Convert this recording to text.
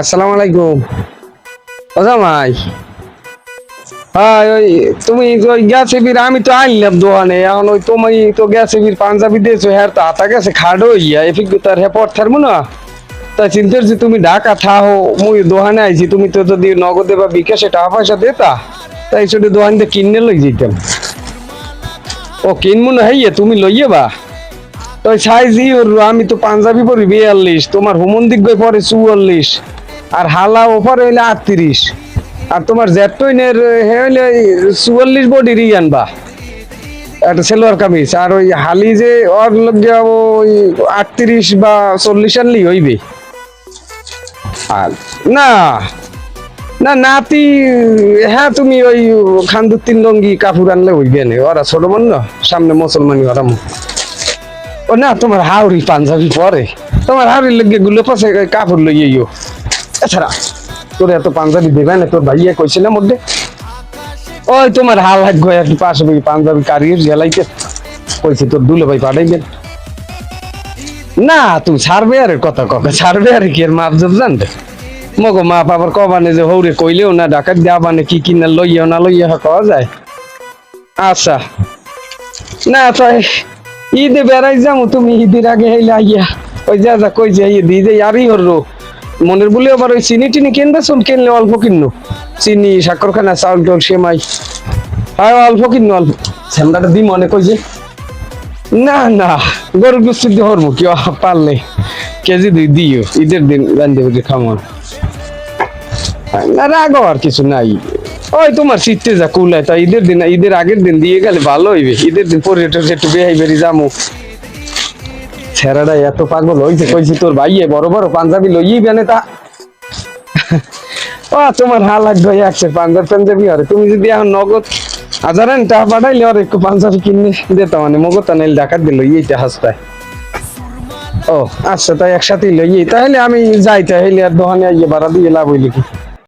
আসসালামু আলাইকুম। ও জামাই, হ্যাঁ ওই তুমি ওই গ্যাসেবির আমি তো আনলাম দোকানে, এখন ওই তুমি তো গ্যাসেবির পাঞ্জাবি দিয়েছো, হ্যাঁ তো হাতা গেছে খাড়ো ইয়া এফিক তার হ্যাঁ পর থাকবো না। তা চিন্তা করছি তুমি ঢাকা থাও, মুই দোকানে আইছি, তুমি তো যদি নগদে বা বিকাশে টাকা পয়সা দেতা তাই ছোট দোকান দিয়ে কিনে লই যেতাম। ও কিনবো না হইয়ে তুমি লইয়ে বা তো সাইজি ওর আমি তো পাঞ্জাবি পরি 42, তোমার হুমন্দিক গই পরে 44, আর হালা ওপরে হইলে 38, আর তোমার জেটইনের হে হইলে 44 বডি আনবা একটা সেলোয়ার কামিজ, আর ওই হালি যে ওর লগে ওই 38 বা 40 আনলি হইবে। আর না না নাতি, হ্যাঁ তুমি ওই খান্দুর 3 রঙ্গি কাপড় আনলে হইবে না, ওরা ছোট মন না, সামনে মুসলমানি ওরা। ও না তোমার হাওড়ি পাঞ্জাবি পরে, তোমার হাওড়ির লগে গুলো পাশে কাপড় লইও। এছাড়া তোর এত পাঞ্জাবি দেবে না, তোর ভাইয়া কইছিল মধ্যে ওই তোমার হাল লাগবে একটু পাশে পাঞ্জাবি কারির জ্বালাইতে কইছে, তোর দুলে ভাই পাঠাইবেন না। তুমি ছাড়বে আর কথা কবে ছাড়বে আর কি এর মাপ জব জানতে মগো মাপ আবার কবানে যে হৌরে কইলেও না ডাকাত দেওয়ানে কি কিনা লইয়াও না লইয়া কওয়া যায়। আচ্ছা না তাই ঈদে বেড়াই যাবো, তুমি ঈদের আগে হইলে আইয়া ওই যা যা কই যে ঈদ ঈদে আরই হরো মনের বলে আবার ওই চিনি টিনি কিনবে, শুন কিনলে অল্প কিন্ন চিনি সাক্ষরখানা চাউল টাউল সেমাই, হয় অল্প কিন্ন অল্প ঝামড়াটা দি মনে কই যে না না গরুর গোস্ত দিয়ে হরবো কি পারলে কেজি 2 দিও ঈদের দিন রান্ধে বুঝে খামো না, রাগো আর কিছু নাই। ওই তোমার শীতে যা কুলায় তা ঈদের দিন ঈদের আগের দিন দিয়ে গেলে ভালো হইবে, ঈদের দিন পর্যটক একটু বেহাই বেরি যামু। ছেড়াটা এত পাগল হইছে কইছি তোর ভাইয়ে বড় বড় পাঞ্জাবি লইই বেনে তা ও তোমার হাল লাগবে একশো পাঞ্জাবি আরে তুমি যদি এখন নগদ 1000 টাকা পাঠাইলে আর একটু পাঞ্জাবি কিনে দিতাম, মানে মগজ নাইলে ডাকাত দিল এইটা হাসতায়। ও আচ্ছা তাই একসাথে লইই, তাহলে আমি যাই, তাহলে আর দোকানে আইয়ে ভাড়া দিয়ে লাভ হইলে কি।